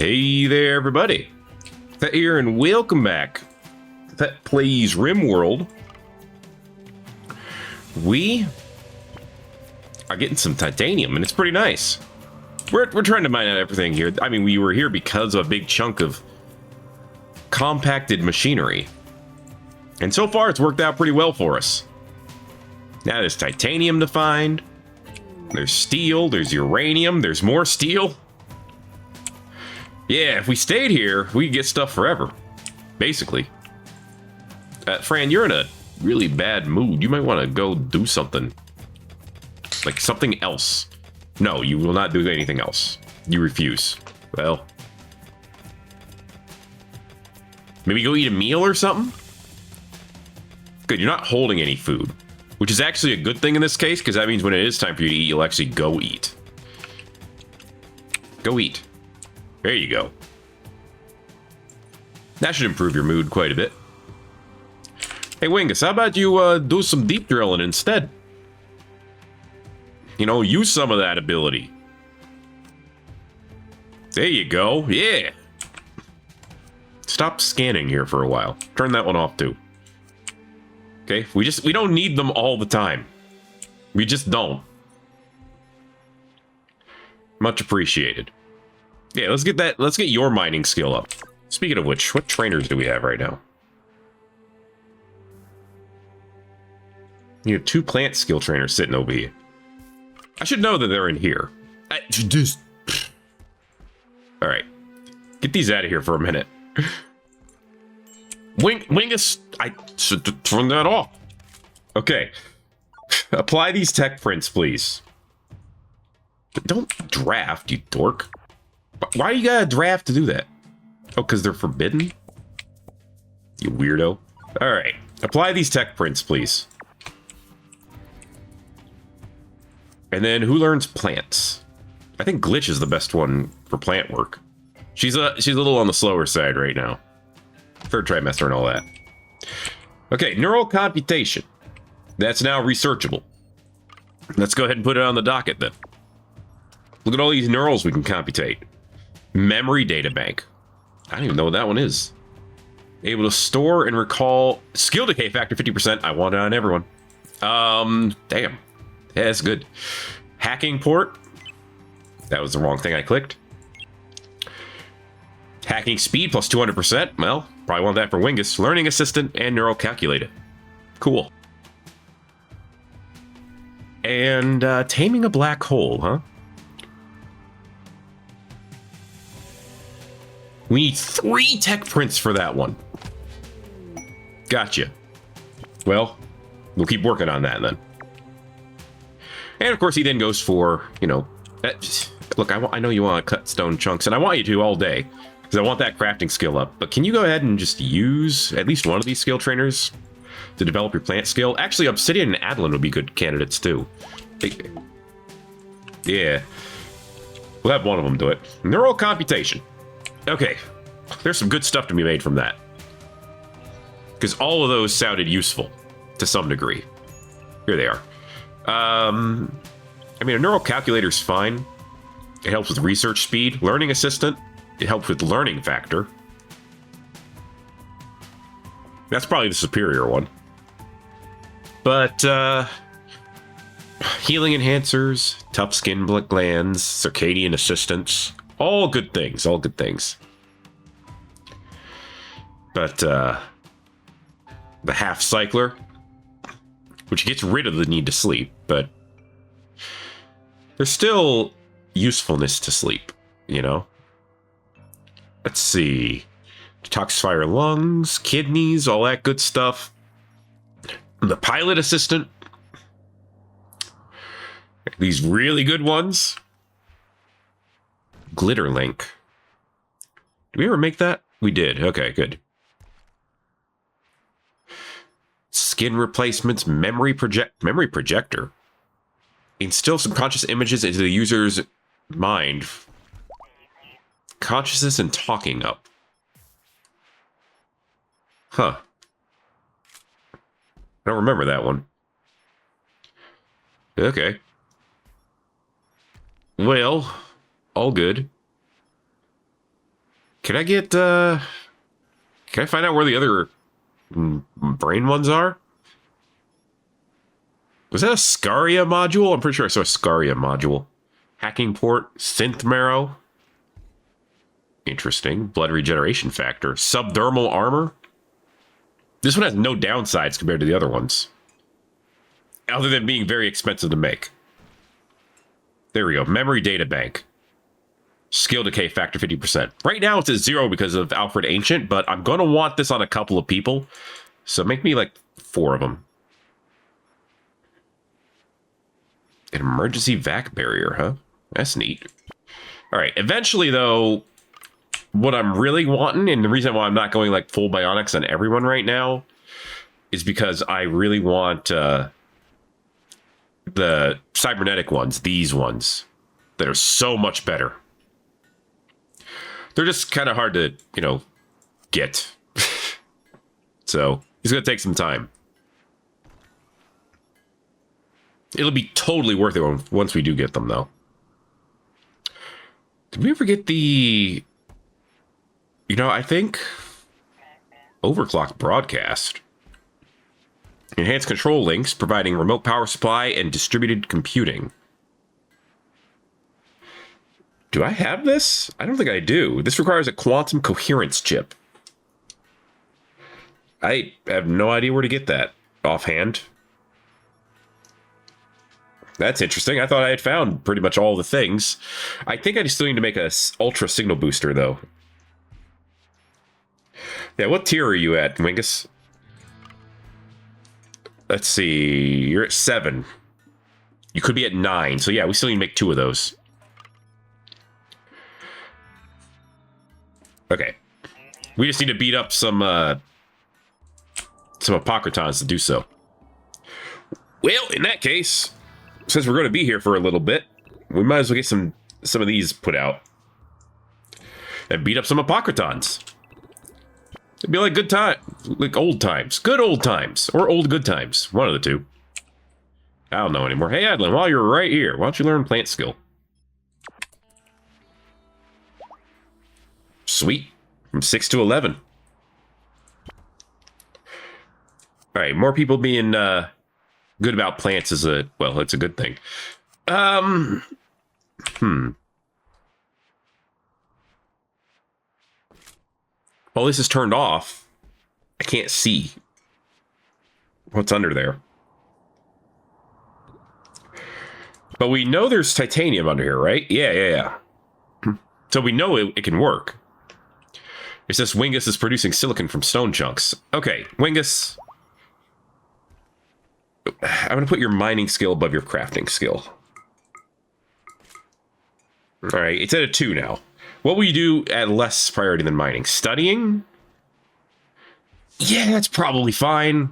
Hey there, everybody. Thet here, and welcome back. Thet plays Rimworld. We are getting some titanium, and it's pretty nice. We're trying to mine out everything here. I mean, we were here because of a big chunk of compacted machinery. And so far, it's worked out pretty well for us. Now there's titanium to find. There's steel, there's uranium, there's more steel. Yeah, if we stayed here, we could get stuff forever. Basically. Fran, you're in a really bad mood. You might want to go do something. Like something else. No, you will not do anything else. You refuse. Well. Maybe go eat a meal or something? Good, you're not holding any food. Which is actually a good thing in this case, because that means when it is time for you to eat, you'll actually go eat. Go eat. There you go. That should improve your mood quite a bit. Hey, Wingus, how about you do some deep drilling instead? You know, use some of that ability. There you go. Yeah. Stop scanning here for a while. Turn that one off too. Okay, we don't need them all the time. We just don't. Much appreciated. Yeah, let's get your mining skill up. Speaking of which, what trainers do we have right now? You have 2 plant skill trainers sitting over here. I should know that they're in here. Alright. Get these out of here for a minute. Wingus, I should turn that off. Okay. Apply these tech prints, please. Don't draft, you dork. Why you gotta draft to do that? Oh, because they're forbidden? You weirdo. Alright. Apply these tech prints, please. And then who learns plants? I think Glitch is the best one for plant work. She's a little on the slower side right now. 3rd trimester and all that. Okay, neural computation. That's now researchable. Let's go ahead and put it on the docket then. Look at all these neurals we can computate. Memory data bank. I don't even know what that one is. Able to store and recall skill decay factor 50%. I want it on everyone. Damn. Yeah, that's good. Hacking port. That was the wrong thing I clicked. Hacking speed plus 200%. Well, probably want that for Wingus. Learning assistant and neural calculator. Cool. And taming a black hole, huh? We need 3 tech prints for that one. Gotcha. Well, we'll keep working on that then. And of course, he then goes for, you know, look, I know you want to cut stone chunks, and I want you to all day, because I want that crafting skill up. But can you go ahead and just use at least one of these skill trainers to develop your plant skill? Actually, Obsidian and Adeline would be good candidates too. Yeah. We'll have one of them do it. Neural computation. Okay, there's some good stuff to be made from that. Because all of those sounded useful to some degree. Here they are. I mean, a neural calculator's fine. It helps with research speed. Learning assistant, it helps with learning factor. That's probably the superior one. But, healing enhancers, tough skin glands, circadian assistance. All good things, all good things. But, the half cycler, which gets rid of the need to sleep, but there's still usefulness to sleep, you know? Let's see. Detoxify lungs, kidneys, all that good stuff. The pilot assistant. These really good ones. Glitter link. Did we ever make that? We did. Okay, good. Skin replacements, memory projector. Instill subconscious images into the user's mind. Consciousness and talking up. Huh. I don't remember that one. Okay. Well, all good. Can I get, can I find out where the other brain ones are? Was that a Scaria module? I'm pretty sure I saw a Scaria module. Hacking port, synth marrow. Interesting. Blood regeneration factor. Subdermal armor. This one has no downsides compared to the other ones. Other than being very expensive to make. There we go. Memory data bank. Skill decay factor 50%. Right now it's at 0 because of Alfred Ancient, but I'm going to want this on a couple of people. So make me like 4 of them. An emergency vac barrier, huh? That's neat. All right. Eventually, though, what I'm really wanting, and the reason why I'm not going like full bionics on everyone right now, is because I really want the cybernetic ones, these ones, that are so much better. They're just kind of hard to, you know, get. So it's going to take some time. It'll be totally worth it once we do get them, though. Did we ever get the... You know, I think... Overclock broadcast. Enhanced control links, providing remote power supply and distributed computing. Do I have this? I don't think I do. This requires a quantum coherence chip. I have no idea where to get that offhand. That's interesting. I thought I had found pretty much all the things. I think I still need to make a ultra signal booster, though. Yeah, what tier are you at, Wingus? Let's see. You're at 7. You could be at 9. So yeah, we still need to make 2 of those. Okay. We just need to beat up some Apocrytons to do so. Well, in that case, since we're going to be here for a little bit, we might as well get some of these put out. And beat up some Apocrytons. It'd be like good time, like old times. Good old times. Or old good times. One of the two. I don't know anymore. Hey, Adlin, while you're right here, why don't you learn plant skill? Sweet. From 6 to 11. Alright, more people being good about plants is a... Well, it's a good thing. While this is turned off, I can't see what's under there. But we know there's titanium under here, right? Yeah. So we know it can work. It says Wingus is producing silicon from stone chunks. Okay, Wingus. I'm going to put your mining skill above your crafting skill. All right, it's at a 2 now. What will you do at less priority than mining? Studying? Yeah, that's probably fine.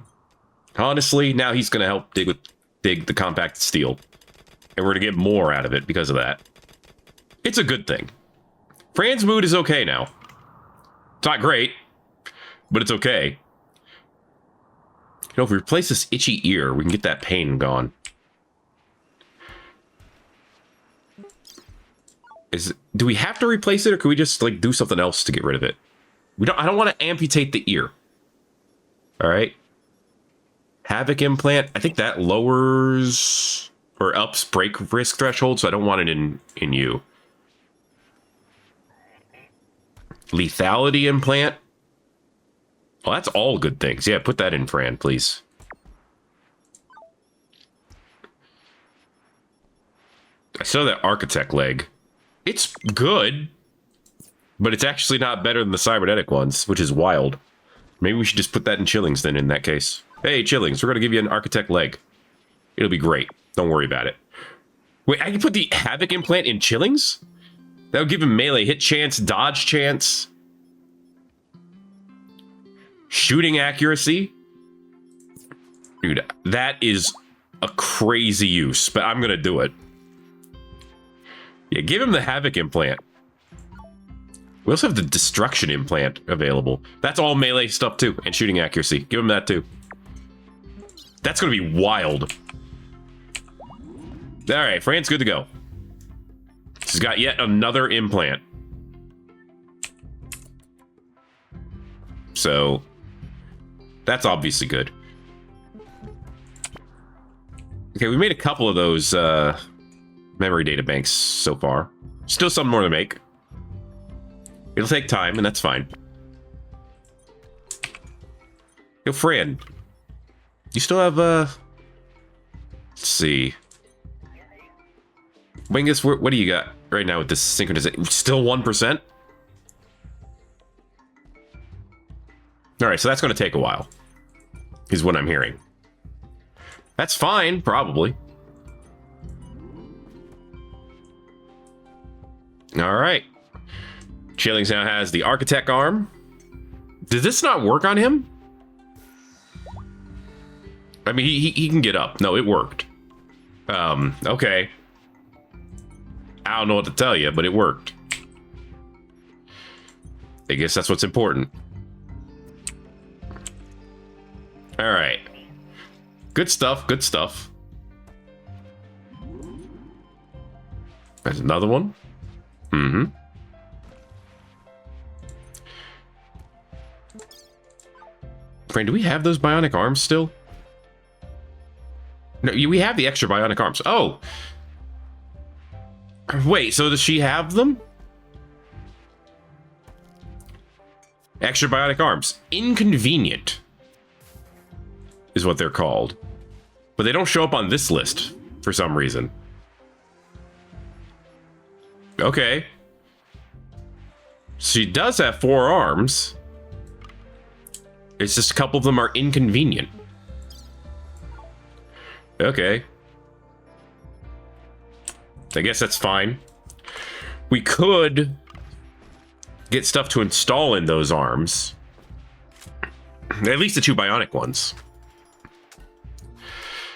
Honestly, now he's going to help dig the compacted steel. And we're going to get more out of it because of that. It's a good thing. Fran's mood is okay now. It's not great, but it's okay. You know, if we replace this itchy ear, we can get that pain gone. Do we have to replace it, or can we just like do something else to get rid of it? I don't want to amputate the ear. All right. Havoc implant. I think that lowers or ups break risk threshold, so I don't want it in you. Lethality implant. Well, that's all good things. Yeah, put that in, Fran, please. I saw that architect leg. It's good, but it's actually not better than the cybernetic ones, which is wild. Maybe we should just put that in Chillings then in that case. Hey, Chillings, we're going to give you an architect leg. It'll be great. Don't worry about it. Wait, I can put the Havoc implant in Chillings? That would give him melee hit chance, dodge chance, shooting accuracy. Dude, that is a crazy use, but I'm going to do it. Yeah, give him the Havoc implant. We also have the Destruction implant available. That's all melee stuff too, and shooting accuracy. Give him that too. That's going to be wild. All right, Fran's good to go. He's got yet another implant. So that's obviously good. Okay, we made a couple of those memory data banks so far. Still some more to make. It'll take time, and that's fine. Yo, Fran. You still have, let's see. Wingus, what do you got right now with this synchronization? Still 1%? Alright, so that's going to take a while. Is what I'm hearing. That's fine, probably. Alright. Chillings now has the Architect arm. Did this not work on him? I mean, he can get up. No, it worked. Okay. I don't know what to tell you, but it worked. I guess that's what's important. Alright. Good stuff, good stuff. There's another one. Mm-hmm. Fran, do we have those bionic arms still? No, we have the extra bionic arms. Oh! Wait, so does she have them? Extra bionic arms. Inconvenient is what they're called. But they don't show up on this list for some reason. Okay. She does have 4 arms. It's just a couple of them are inconvenient. Okay. I guess that's fine. We could get stuff to install in those arms. At least the 2 bionic ones.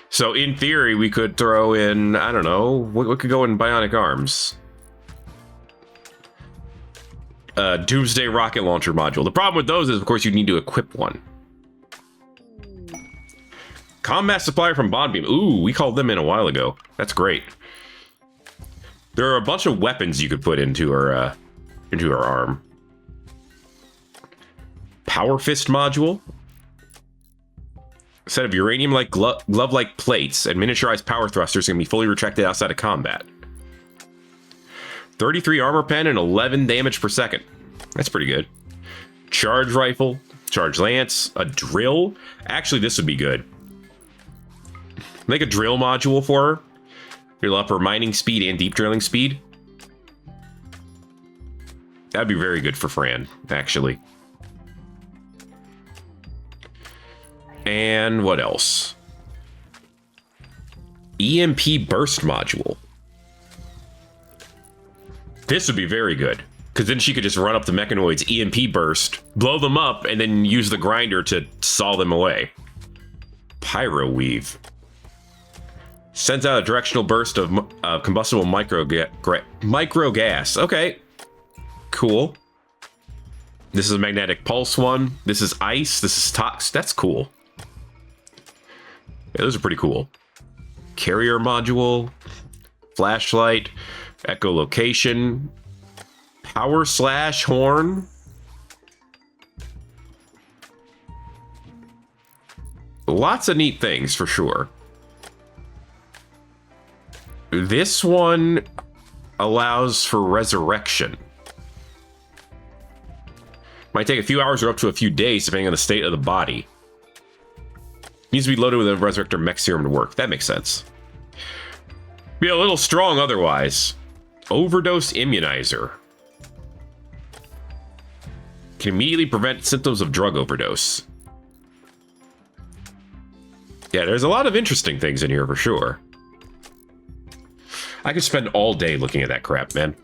So in theory, we could throw in, I don't know, what could go in bionic arms? Doomsday rocket launcher module. The problem with those is, of course, you need to equip one. Combat supplier from Bondbeam. Ooh, we called them in a while ago. That's great. There are a bunch of weapons you could put into her arm. Power fist module. A set of uranium-like glove-like plates and miniaturized power thrusters can be fully retracted outside of combat. 33 armor pen and 11 damage per second. That's pretty good. Charge rifle, charge lance, a drill. Actually, this would be good. Make a drill module for her. It'll up her mining speed and deep drilling speed. That'd be very good for Fran, actually. And what else? EMP burst module. This would be very good, because then she could just run up the mechanoids, EMP burst, blow them up, and then use the grinder to saw them away. Pyro weave. Sends out a directional burst of combustible micro gas. Okay. Cool. This is a magnetic pulse one. This is ice. This is tox. That's cool. Yeah, those are pretty cool. Carrier module. Flashlight. Echolocation. Power slash horn. Lots of neat things for sure. This one allows for resurrection. Might take a few hours or up to a few days, depending on the state of the body. Needs to be loaded with a resurrector mech serum to work. That makes sense. Be a little strong otherwise. Overdose immunizer. Can immediately prevent symptoms of drug overdose. Yeah, there's a lot of interesting things in here for sure. I could spend all day looking at that crap, man.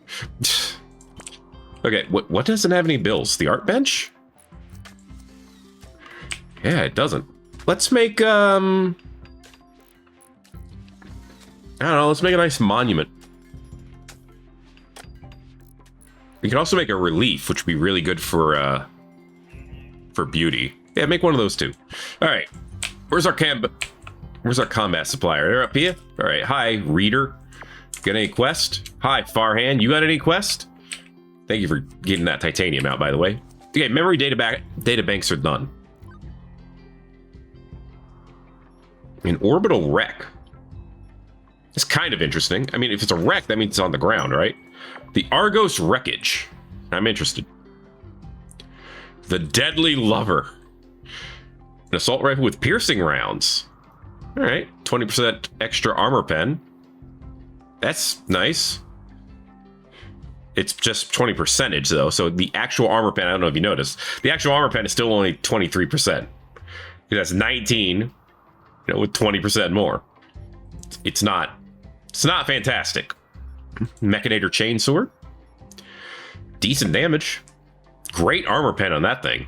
Okay, what doesn't have any bills? The art bench? Yeah, it doesn't. Let's make, I don't know, let's make a nice monument. We can also make a relief, which would be really good for beauty. Yeah, make one of those too. All right, where's our combat supplier? They're up here. All right, hi, reader. Got any quest? Hi, Farhan. You got any quest? Thank you for getting that titanium out, by the way. Okay, memory data banks are done. An orbital wreck. It's kind of interesting. I mean, if it's a wreck, that means it's on the ground, right? The Argos wreckage. I'm interested. The Deadly Lover. An assault rifle with piercing rounds. All right, 20% extra armor pen. That's nice. It's just 20% though, so the actual armor pen, I don't know if you noticed, the actual armor pen is still only 23%. That's 19, you know, with 20% more. It's not fantastic. Mechanator chainsword. Decent damage. Great armor pen on that thing.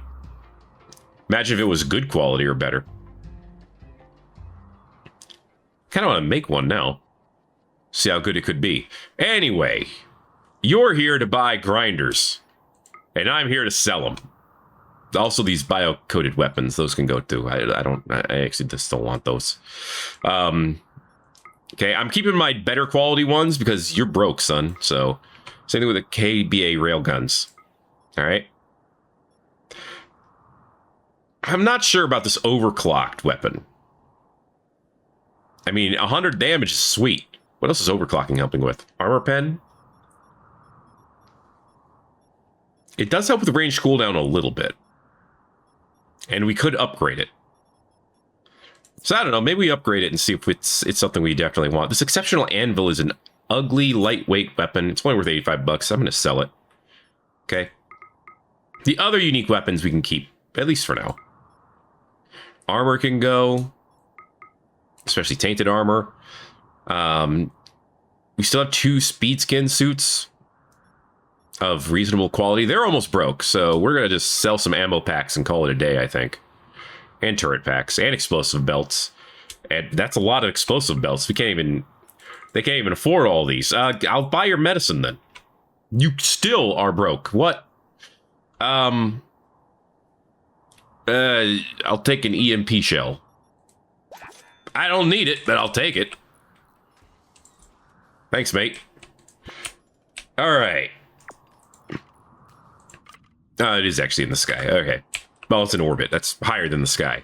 Imagine if it was good quality or better. Kind of want to make one now. See how good it could be. Anyway, you're here to buy grinders, and I'm here to sell them. Also, these bio-coated weapons, those can go too. I actually just don't want those. Okay, I'm keeping my better quality ones because you're broke, son. So, same thing with the KBA railguns. All right. I'm not sure about this overclocked weapon. I mean, 100 damage is sweet. What else is overclocking helping with? Armor pen? It does help with range cooldown a little bit. And we could upgrade it. So I don't know, maybe we upgrade it and see if it's something we definitely want. This exceptional anvil is an ugly, lightweight weapon. It's only worth 85 bucks. I'm going to sell it. Okay. The other unique weapons we can keep, at least for now. Armor can go. Especially tainted armor. We still have 2 speed skin suits of reasonable quality. They're almost broke, so we're going to just sell some ammo packs and call it a day, I think. And turret packs and explosive belts. And that's a lot of explosive belts. They can't even afford all these. I'll buy your medicine then. You still are broke. What? I'll take an EMP shell. I don't need it, but I'll take it. Thanks, mate. All right. It is actually in the sky. Okay. Well, it's in orbit. That's higher than the sky.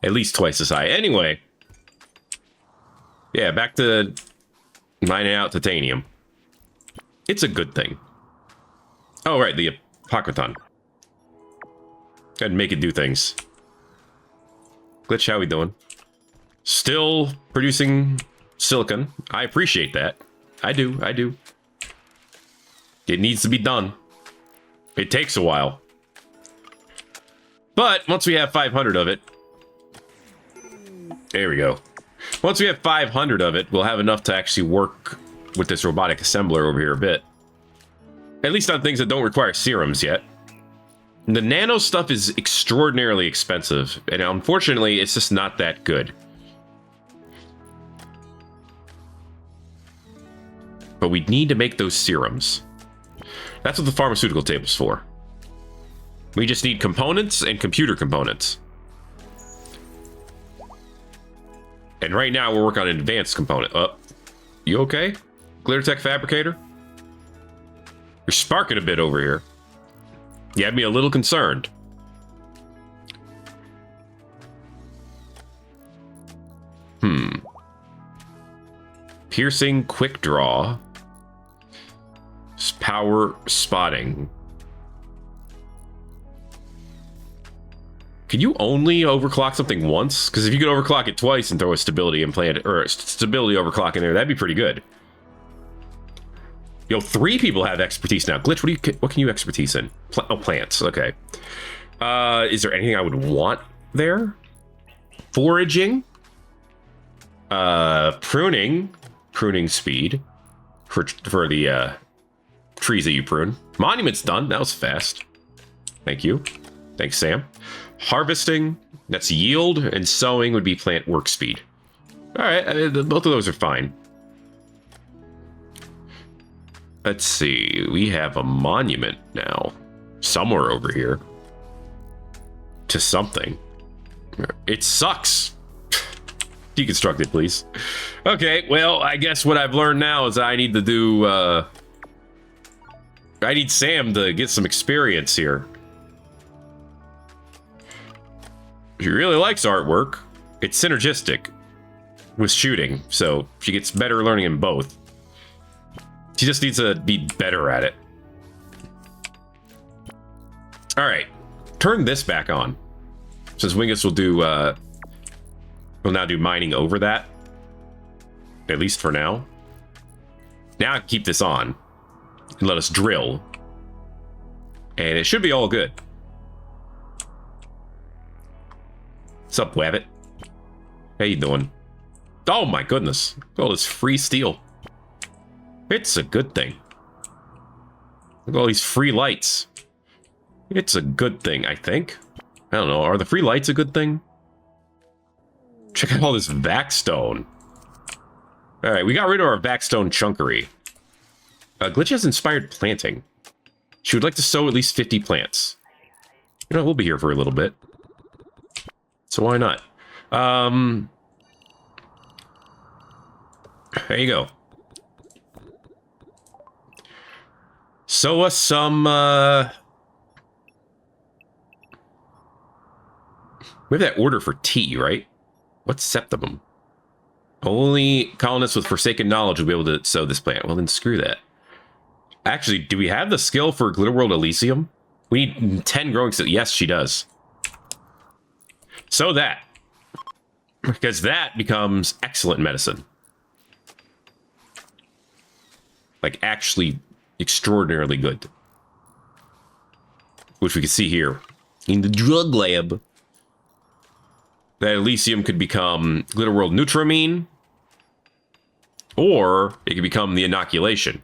At least twice as high. Anyway. Yeah, back to mining out titanium. It's a good thing. Oh, right. The Apocryphon. Go ahead and make it do things. Glitch, how we doing? Still producing silicon. I appreciate that. I do. It needs to be done. It takes a while. But once we have 500 of it... There we go. Once we have 500 of it, we'll have enough to actually work with this robotic assembler over here a bit. At least on things that don't require serums yet. The nano stuff is extraordinarily expensive, and unfortunately, it's just not that good. But we need to make those serums. That's what the pharmaceutical table's for. We just need components and computer components. And right now, we're working on an advanced component. You okay? Glittertech Fabricator? You're sparking a bit over here. You had me a little concerned. Piercing quick draw. Power spotting. Can you only overclock something once? Because if you could overclock it twice and throw a stability implant or a stability overclock in there, that'd be pretty good. Yo, 3 people have expertise now. Glitch, what can you expertise in? Plants. Okay. Is there anything I would want there? Foraging. Pruning speed for the trees that you prune. Monument's done. That was fast. Thank you. Thanks, Sam. Harvesting. That's yield, and sowing would be plant work speed. All right, both of those are fine. Let's see. We have a monument now, somewhere over here, to something. It sucks. Deconstruct it, please. Okay, well, I guess what I've learned now is I need to do I need Sam to get some experience here. She really likes artwork. It's synergistic with shooting, so she gets better learning in both. She just needs to be better at it. All right, turn this back on. Since Wingus will do, will now do mining over that. At least for now. Now I can keep this on and let us drill. And it should be all good. What's up, Wabbit? How you doing? Oh my goodness. Look at all this free steel. It's a good thing. Look at all these free lights. It's a good thing, I think. I don't know. Are the free lights a good thing? Check out all this Vaxstone. Alright, we got rid of our Vaxstone chunkery. Glitch has inspired planting. She would like to sow at least 50 plants. You know, we'll be here for a little bit. So why not? There you go. Sow us some, we have that order for tea, right? What's septimum? Only colonists with forsaken knowledge will be able to sow this plant. Well, then screw that. Actually, do we have the skill for Glitterworld Elysium? We need 10 growing skill. Yes, she does. So that. Because that becomes excellent medicine. Like, actually extraordinarily good. Which we can see here. In the drug lab. That Elysium could become Glitterworld Nutramine. Or it could become the inoculation.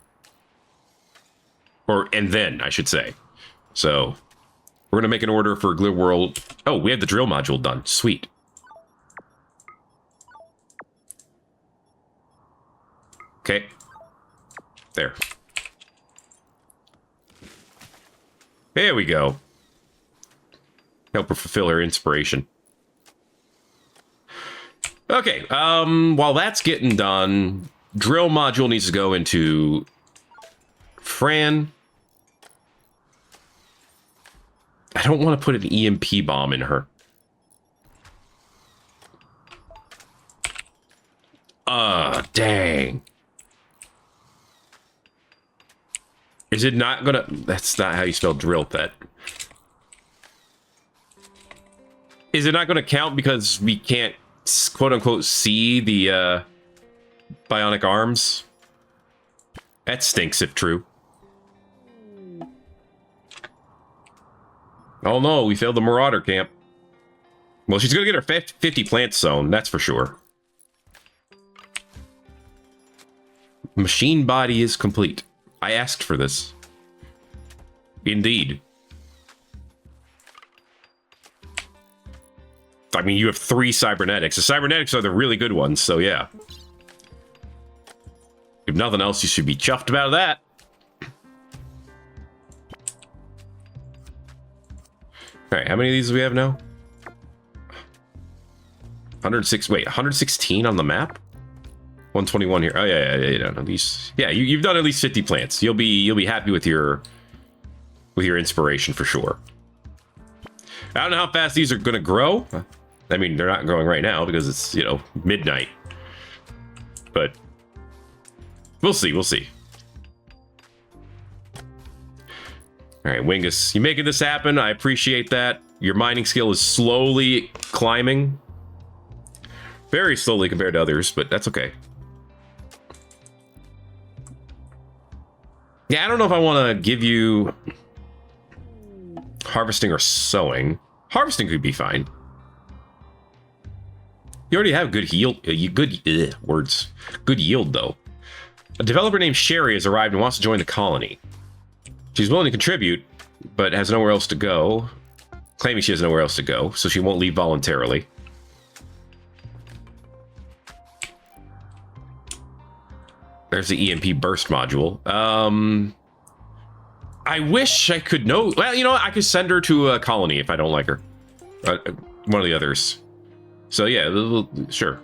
And then, I should say. So, we're going to make an order for Glitterworld. Oh, we have the drill module done. Sweet. Okay. There. There we go. Help her fulfill her inspiration. Okay, while that's getting done, drill module needs to go into Fran. I don't want to put an EMP bomb in her. Dang. Is it not gonna... That's not how you spell drill, Thet. Is it not gonna count because we can't, quote-unquote, see the, bionic arms? That stinks if true. Oh no, we failed the Marauder camp. Well, she's gonna get her 50 plant zone, that's for sure. Machine body is complete. I asked for this. Indeed. I mean, you have 3 cybernetics. The cybernetics are the really good ones, so yeah. If nothing else, you should be chuffed about that. Alright, how many of these do we have now? 106, wait, 116 on the map? 121 here. Oh yeah, no, these. Yeah, you've done at least 50 plants. You'll be happy with your inspiration for sure. I don't know how fast these are gonna grow. I mean, they're not growing right now because it's, you know, midnight. But we'll see, we'll see. All right, Wingus, you making this happen? I appreciate that. Your mining skill is slowly climbing. Very slowly compared to others, but that's okay. Yeah, I don't know if I want to give you harvesting or sowing. Harvesting could be fine. You already have good yield. Good yield, though. A developer named Sherry has arrived and wants to join the colony. She's willing to contribute, but has nowhere else to go. Claiming she has nowhere else to go, so she won't leave voluntarily. There's the EMP burst module. I wish I could know. Well, you know what? I could send her to a colony if I don't like her. One of the others. So yeah, sure.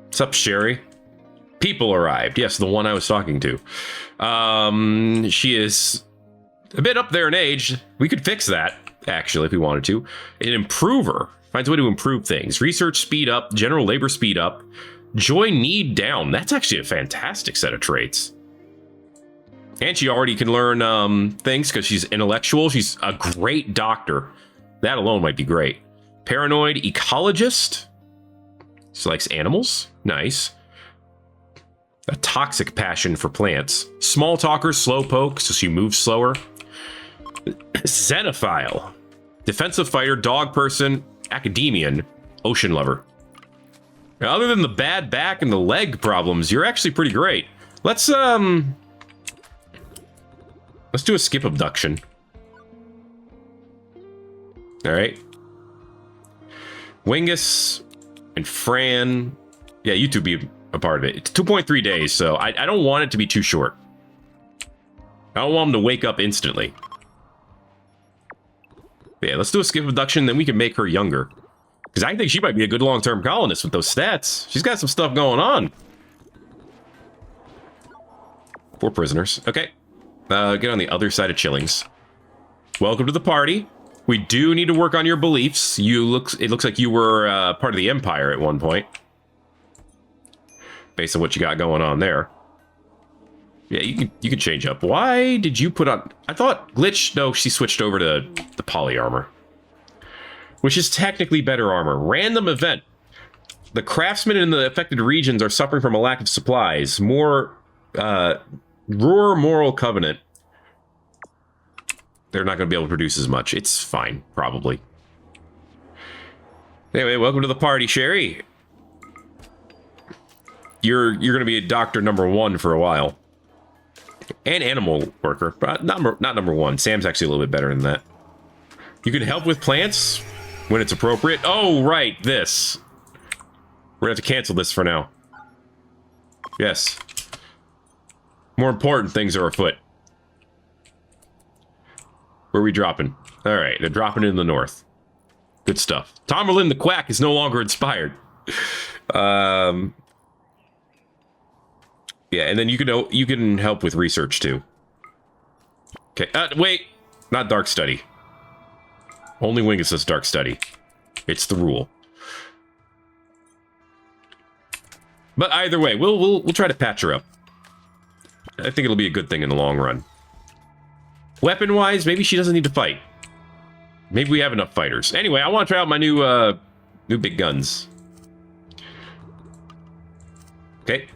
What's up, Sherry? People arrived. Yes, the one I was talking to. She is a bit up there in age. We could fix that, actually, if we wanted to. An improver. Finds a way to improve things. Research speed up. General labor speed up. Joy need down. That's actually a fantastic set of traits. And she already can learn things because she's intellectual. She's a great doctor. That alone might be great. Paranoid ecologist. She likes animals. Nice. A toxic passion for plants. Small talker, slowpoke, so she moves slower. Xenophile. Defensive fighter, dog person, academian, ocean lover. Now, other than the bad back and the leg problems, you're actually pretty great. Let's do a skip abduction. All right. Wingus and Fran. Yeah, you two be a part of it. It's 2.3 days, so I don't want it to be too short. I don't want them to wake up instantly. Yeah, let's do a skip abduction, then we can make her younger. Because I think she might be a good long-term colonist with those stats. She's got some stuff going on. 4 prisoners. Okay. Get on the other side of Chillings. Welcome to the party. We do need to work on your beliefs. It looks like you were part of the Empire at one point. Based on what you got going on there. Yeah, you can change up. Why did you put on... I thought Glitch... No, she switched over to the poly armor. Which is technically better armor. Random event. The craftsmen in the affected regions are suffering from a lack of supplies. More... Roar Moral Covenant. They're not going to be able to produce as much. It's fine, probably. Anyway, welcome to the party, Sherry. You're going to be a doctor number 1 for a while. And animal worker, but not number 1. Sam's actually a little bit better than that. You can help with plants when it's appropriate. Oh, right, this. We're going to have to cancel this for now. Yes. More important things are afoot. Where are we dropping? All right, they're dropping in the north. Good stuff. Tomerlin the Quack is no longer inspired. Yeah, and then you can help with research too. Okay, wait, not Dark Study. Only Wingus says Dark Study. It's the rule. But either way, we'll try to patch her up. I think it'll be a good thing in the long run. Weapon-wise, maybe she doesn't need to fight. Maybe we have enough fighters. Anyway, I want to try out my new big guns. Okay.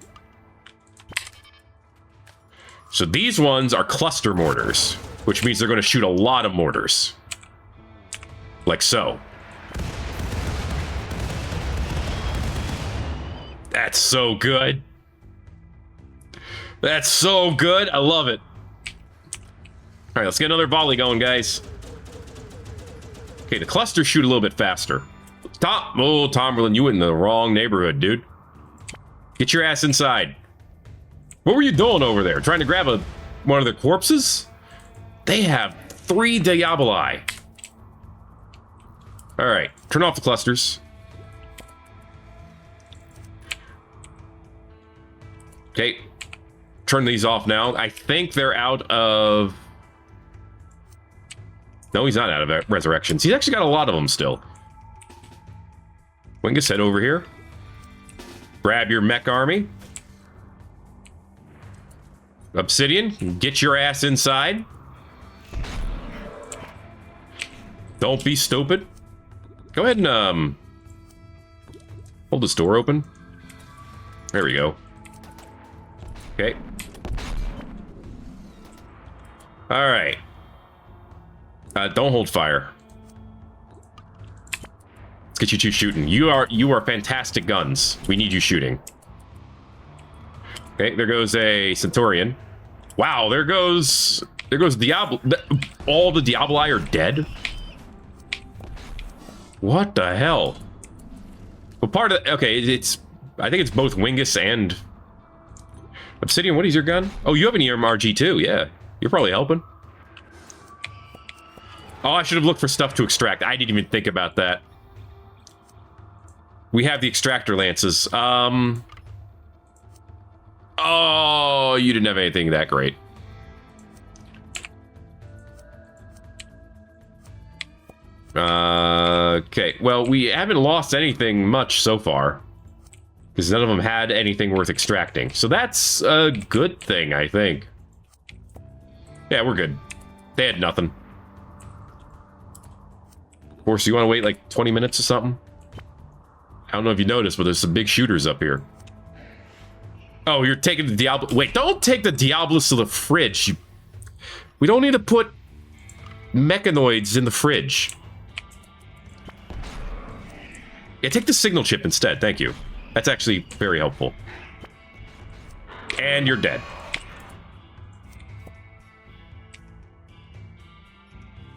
So these ones are cluster mortars, which means they're going to shoot a lot of mortars. Like so. That's so good. That's so good. I love it. All right, let's get another volley going, guys. Okay, the clusters shoot a little bit faster. Tomerlin, you in the wrong neighborhood, dude. Get your ass inside. What were you doing over there? Trying to grab one of their corpses? They have 3 Diaboli. All right, turn off the clusters. Okay, turn these off now. I think they're out of... No, he's not out of resurrections. He's actually got a lot of them still. Wingus, head over here. Grab your mech army. Obsidian, get your ass inside. Don't be stupid. Go ahead and hold this door open. There we go. Okay. All right. Don't hold fire. Let's get you two shooting. You are fantastic guns. We need you shooting. Okay, there goes a Centaurian. Wow, there goes Diablo. All the Diaboli are dead. What the hell? Well, part of okay, I think it's both Wingus and Obsidian. What is your gun? Oh, you have an EMRG too. Yeah, you're probably helping. Oh, I should have looked for stuff to extract. I didn't even think about that. We have the extractor lances. Oh, you didn't have anything that great. Okay, well, we haven't lost anything much so far. Because none of them had anything worth extracting. So that's a good thing, I think. Yeah, we're good. They had nothing. Of course, you want to wait like 20 minutes or something? I don't know if you noticed, but there's some big shooters up here. Oh, you're taking the Diablo... Wait, don't take the Diablos to the fridge. We don't need to put mechanoids in the fridge. Yeah, take the signal chip instead, thank you. That's actually very helpful. And you're dead.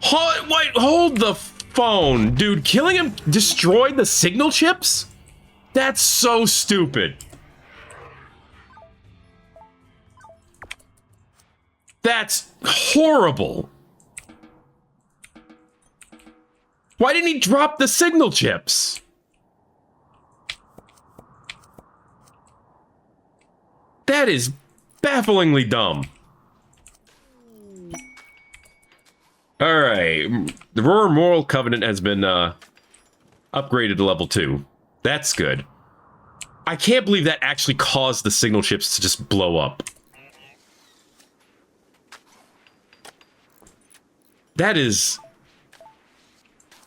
Hold the phone. Dude, killing him destroyed the signal chips? That's so stupid. That's horrible. Why didn't he drop the signal chips? That is bafflingly dumb. Alright. The Rimworld Covenant has been upgraded to level 2. That's good. I can't believe that actually caused the signal chips to just blow up. That is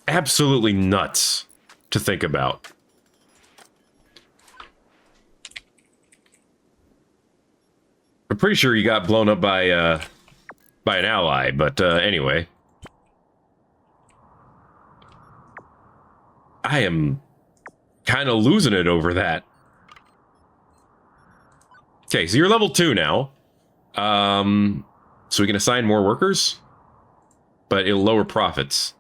absolutely nuts to think about. I'm pretty sure you got blown up by an ally, but anyway. I am kind of losing it over that. Okay, so you're level 2 now. So we can assign more workers, but it'll lower profits.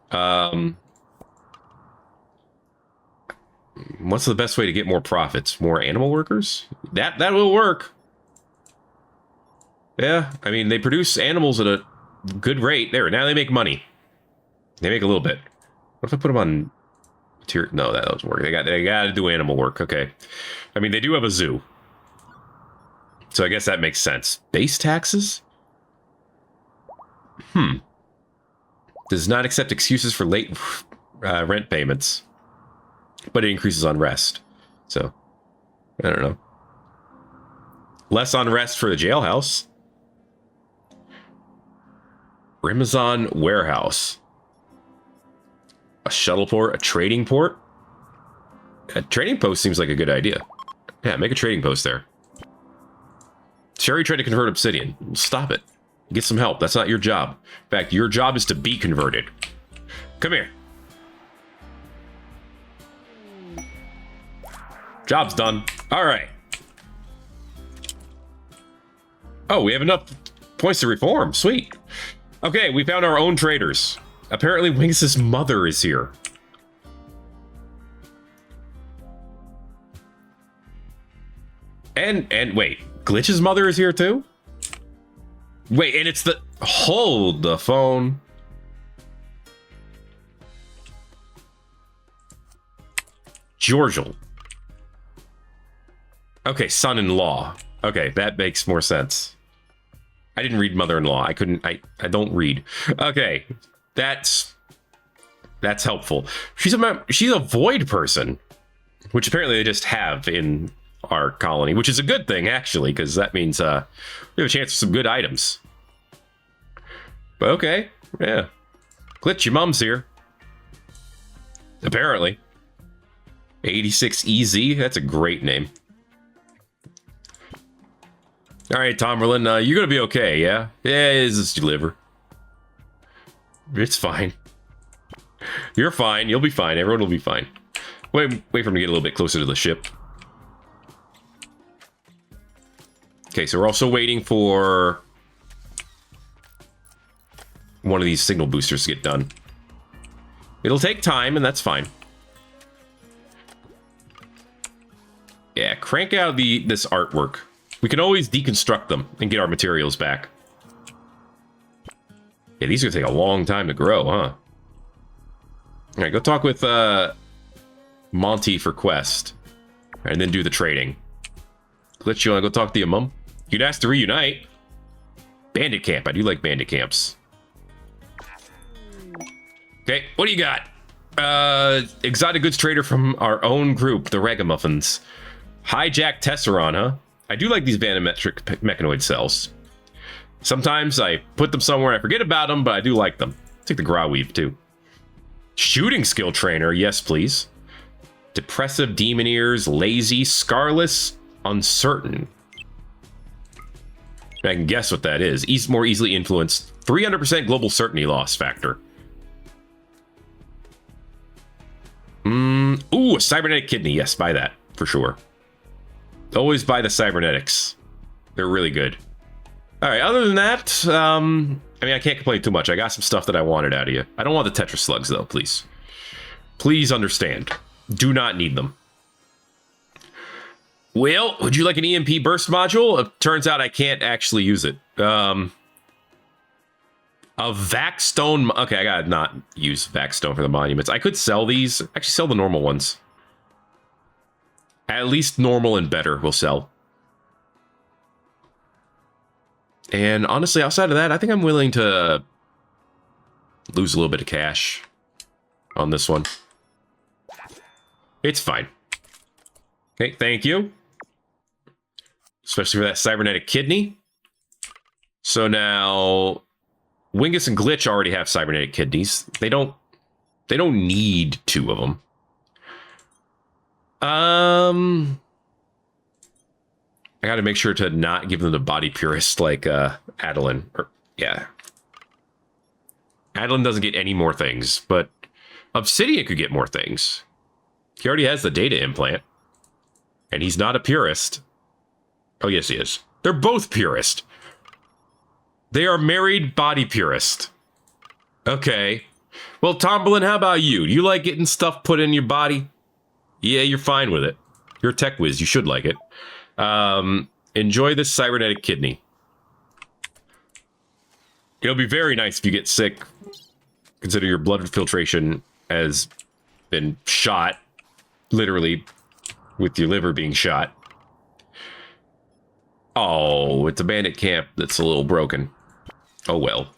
What's the best way to get more profits? More animal workers? That will work. Yeah, I mean, they produce animals at a good rate. There, now they make money. They make a little bit. What if I put them on... No, that doesn't work. They got to do animal work. Okay. I mean, they do have a zoo. So I guess that makes sense. Base taxes? Does not accept excuses for late rent payments. But it increases unrest. So, I don't know. Less unrest for the jailhouse. Rimworld Warehouse. A shuttle port, a trading port. A trading post seems like a good idea. Yeah, make a trading post there. Sherry tried to convert obsidian. Stop it. Get some help. That's not your job. In fact, your job is to be converted. Come here. Job's done. All right. Oh, we have enough points to reform. Sweet. Okay, we found our own traders. Apparently, Winx's mother is here. And wait, Glitch's mother is here too? Wait, and it's the... Hold the phone. Georgial. Okay, son-in-law. Okay, that makes more sense. I didn't read mother-in-law. I couldn't... I don't read. Okay, that's helpful. She's a void person, which apparently they just have in our colony, which is a good thing, actually, because that means we have a chance for some good items. But okay, yeah. Glitch, your mom's here. Apparently. 86EZ, that's a great name. All right, Tomberlin, you're gonna be okay, yeah? Yeah, it's just your liver. It's fine. You're fine, you'll be fine, everyone will be fine. Wait for him to get a little bit closer to the ship. Okay, so we're also waiting for one of these signal boosters to get done. It'll take time, and that's fine. Yeah, crank out this artwork. We can always deconstruct them and get our materials back. Yeah, these are gonna take a long time to grow, huh? Alright, go talk with Monty for quest. And then do the trading. Glitch, you wanna go talk to your mom? You'd ask to reunite. Bandit camp. I do like bandit camps. Okay, what do you got? Exotic goods trader from our own group, the Ragamuffins. Hijack Tesseron, huh? I do like these Vanometric mechanoid cells. Sometimes I put them somewhere and I forget about them, but I do like them. Take the Grauweave, too. Shooting skill trainer, yes, please. Depressive, demon ears, lazy, scarless, uncertain. I can guess what that is. More easily influenced. 300% global certainty loss factor. Ooh, a cybernetic kidney. Yes, buy that for sure. Always buy the cybernetics. They're really good. All right, other than that, I mean, I can't complain too much. I got some stuff that I wanted out of you. I don't want the Tetra slugs, though, please. Please understand. Do not need them. Well, would you like an EMP burst module? It turns out I can't actually use it. A Vaxstone. Okay, I gotta not use Vaxstone for the monuments. I could sell these. Actually, sell the normal ones. At least normal and better will sell. And honestly, outside of that, I think I'm willing to lose a little bit of cash on this one. It's fine. Okay, thank you. Especially for that cybernetic kidney. So now Wingus and Glitch already have cybernetic kidneys. They don't need two of them. I gotta make sure to not give them the body purist like Adeline. Yeah. Adeline doesn't get any more things, but Obsidian could get more things. He already has the data implant. And he's not a purist. Oh, yes, he is. They're both purist. They are married body purist. Okay. Well, Tomberlin, how about you? Do you like getting stuff put in your body? Yeah, you're fine with it. You're a tech whiz. You should like it. Enjoy this cybernetic kidney. It'll be very nice if you get sick. Consider your blood filtration has been shot. Literally, with your liver being shot. Oh, it's a bandit camp that's a little broken. Oh, well.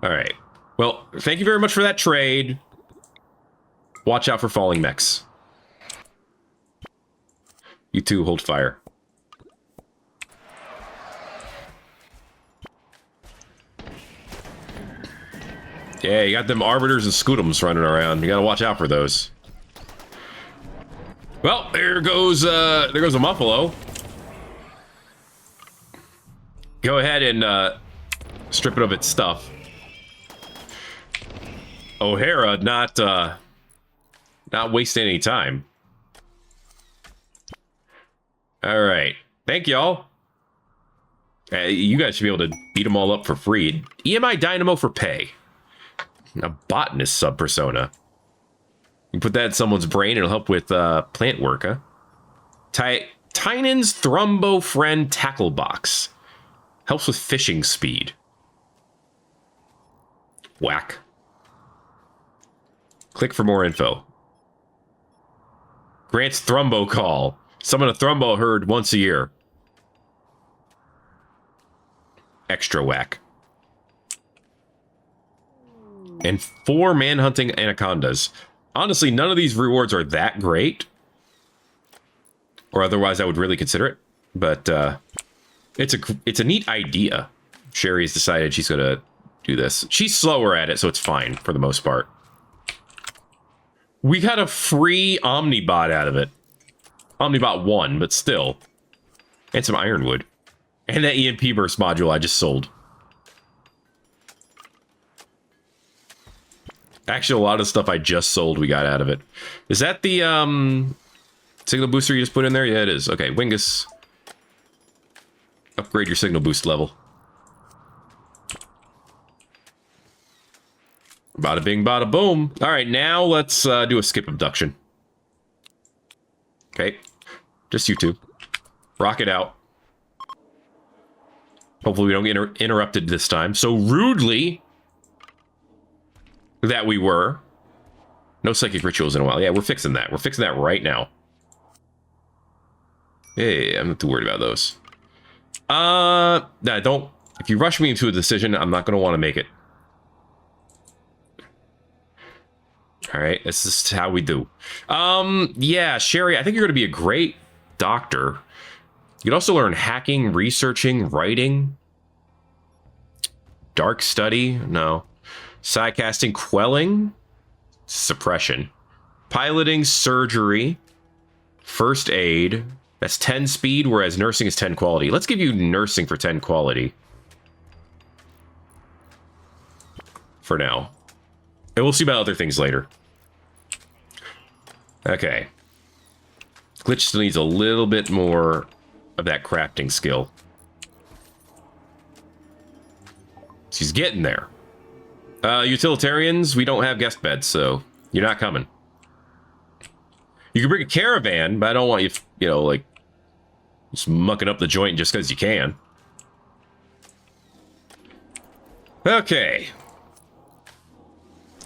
All right. Well, thank you very much for that trade. Watch out for falling mechs. You two hold fire. Yeah, you got them arbiters and scutums running around. You gotta watch out for those. Well, there goes a Muffalo. Go ahead and strip it of its stuff. O'Hara not wasting any time. All right, thank y'all. You guys should be able to beat them all up for free. EMI Dynamo for pay. A botanist sub-persona. You put that in someone's brain, it'll help with plant work, huh? Tynan's Thrumbo Friend Tackle Box. Helps with fishing speed. Whack. Click for more info. Grants Thrumbo Call. Summon a Thrumbo herd once a year. Extra whack. And 4 manhunting anacondas. Honestly, none of these rewards are that great. Or otherwise I would really consider it. But it's a neat idea. Sherry's decided she's gonna do this. She's slower at it, so it's fine for the most part. We got a free Omnibot out of it. Omnibot 1, but still. And some ironwood. And that EMP burst module I just sold. Actually, a lot of stuff I just sold we got out of it. Is that the signal booster you just put in there? Yeah, it is. Okay, Wingus. Upgrade your signal boost level. Bada bing, bada boom. All right, now let's do a skip abduction. Okay, just you two. Rock it out. Hopefully we don't get interrupted this time. So rudely that we were. No psychic rituals in a while. Yeah, we're fixing that. We're fixing that right now. Hey, I'm not too worried about those. Nah, don't. If you rush me into a decision, I'm not going to want to make it. All right, this is how we do. Yeah, Sherry, I think you're going to be a great doctor. You could also learn hacking, researching, writing. Dark study, no. Sidecasting, quelling, suppression. Piloting, surgery, first aid. That's 10 speed, whereas nursing is 10 quality. Let's give you nursing for 10 quality. For now. And we'll see about other things later. Okay. Glitch still needs a little bit more of that crafting skill. She's getting there. Utilitarians, we don't have guest beds, so you're not coming. You can bring a caravan, but I don't want you, you know, like, just mucking up the joint just because you can. Okay.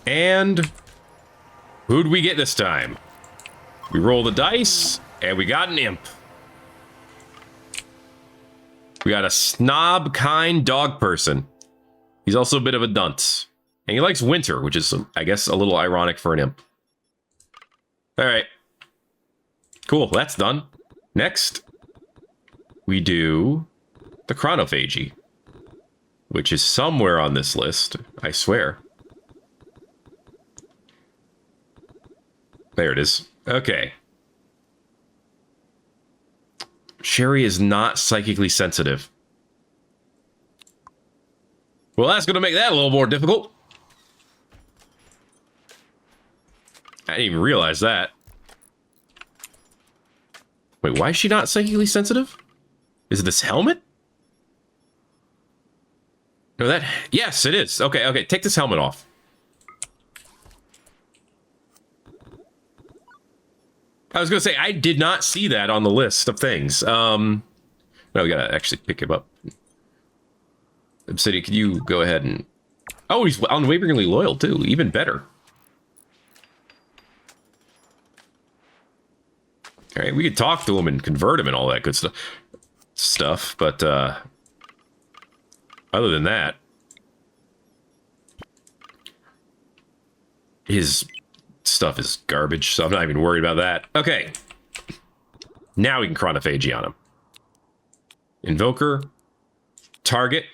And who'd we get this time? We roll the dice, and we got an imp. We got a snob kind dog person. He's also a bit of a dunce. And he likes winter, which is, I guess, a little ironic for an imp. Alright. Cool, that's done. Next, we do the chronophagy, which is somewhere on this list, I swear. There it is. Okay. Sherry is not psychically sensitive. Well, that's going to make that a little more difficult. I didn't even realize that. Wait, why is she not psychically sensitive? Is it this helmet? No, that... Yes, it is. Okay, okay. Take this helmet off. I was going to say, I did not see that on the list of things. No, we got to actually pick him up. Obsidian, can you go ahead and... Oh, he's unwaveringly loyal, too. Even better. All right, we could talk to him and convert him and all that good stuff, but other than that, his stuff is garbage, so I'm not even worried about that. Okay. Now we can chronophagy on him. Invoker. Target.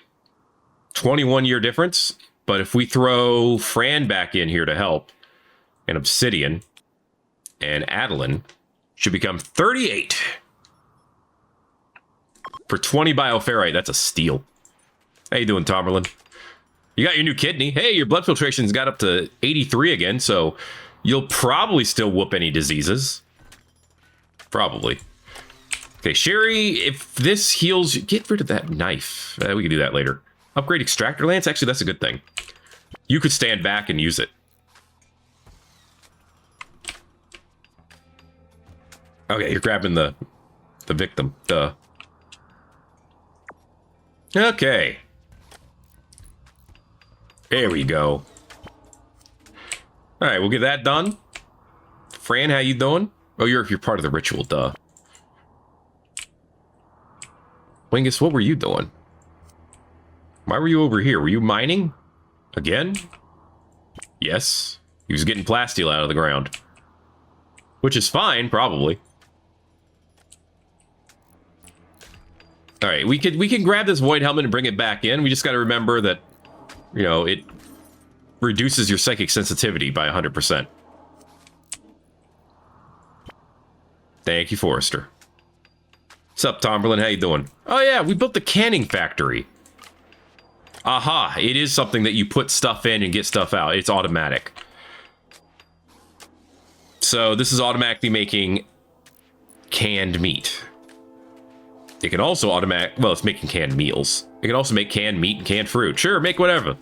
21-year difference. But if we throw Fran back in here to help, and Obsidian, and Adeline, should become 38. For 20 bioferrite, that's a steal. How you doing, Tomerlin? You got your new kidney. Hey, your blood filtration's got up to 83 again, so you'll probably still whoop any diseases. Probably. Okay, Sherry, if this heals you, get rid of that knife. We can do that later. Upgrade extractor lance? Actually, that's a good thing. You could stand back and use it. Okay, you're grabbing the victim. Duh. Okay. There we go. All right, we'll get that done. Fran, how you doing? Oh, you're part of the ritual, duh. Wingus, what were you doing? Why were you over here? Were you mining? Again? Yes. He was getting plasteel out of the ground. Which is fine, probably. All right, we can grab this void helmet and bring it back in. We just got to remember that, you know, it reduces your psychic sensitivity by 100%. Thank you, Forrester. What's up, Tomberlin? How you doing? Oh yeah, we built the canning factory. Aha, it is something that you put stuff in and get stuff out. It's automatic. So this is automatically making canned meat. It can also well, it's making canned meals. It can also make canned meat and canned fruit. Sure, make whatever.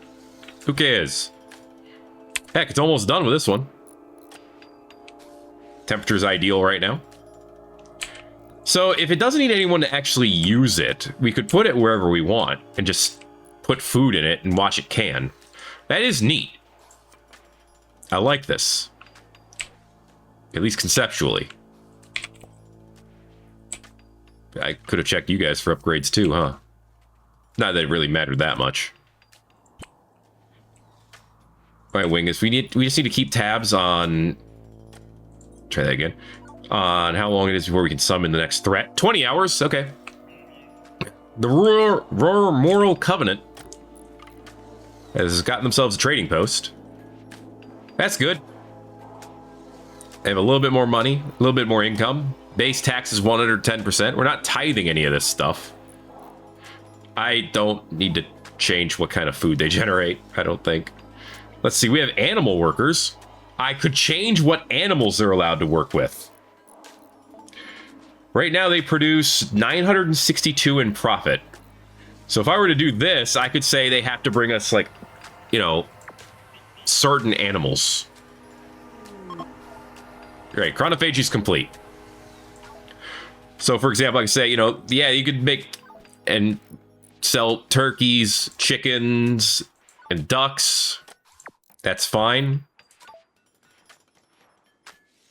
Who cares? Heck, it's almost done with this one. Temperature's ideal right now. So if it doesn't need anyone to actually use it, we could put it wherever we want and just put food in it and watch it can. That is neat. I like this. At least conceptually. I could have checked you guys for upgrades too, huh? Not that it really mattered that much. All right, Wingus, we just need to keep tabs on... Try that again. On how long it is before we can summon the next threat. 20 hours? Okay. The Roar Moral Covenant has gotten themselves a trading post. That's good. They have a little bit more money, a little bit more income. Base tax is 110%. We're not tithing any of this stuff. I don't need to change what kind of food they generate, I don't think. Let's see, we have animal workers. I could change what animals they're allowed to work with. Right now they produce 962 in profit. So if I were to do this, I could say they have to bring us, like, you know, certain animals. Great, chronophagy is complete. So for example, I could say, you know, yeah, you could make and sell turkeys, chickens, and ducks. That's fine.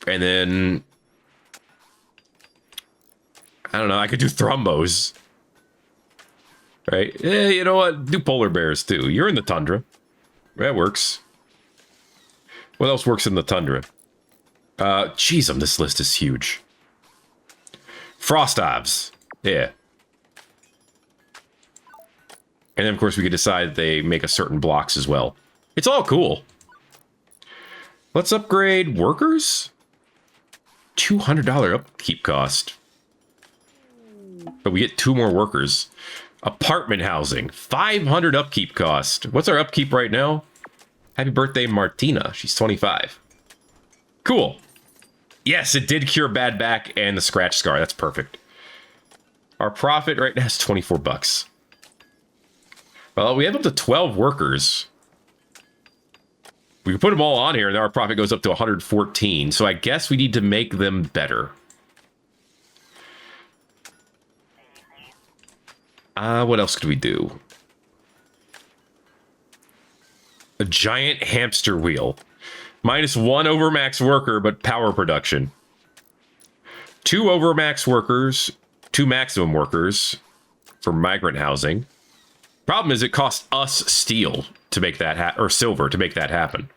And then, I don't know, I could do thrumbos. Right? Yeah, you know what? Do polar bears too. You're in the tundra. That works. What else works in the tundra? Jeez, this list is huge. Frost obs. Yeah. And then, of course, we could decide they make a certain blocks as well. It's all cool. Let's upgrade workers. $200 upkeep cost. But we get 2 more workers. Apartment housing. 500 upkeep cost. What's our upkeep right now? Happy birthday, Martina. She's 25. Cool. Yes, it did cure bad back and the scratch scar. That's perfect. Our profit right now is 24 bucks. Well, we have up to 12 workers. We can put them all on here, and our profit goes up to 114. So I guess we need to make them better. What else could we do? A giant hamster wheel. -1 overmax worker, but power production. 2 overmax workers, 2 maximum workers for migrant housing. Problem is, it costs us steel to make that or silver to make that happen.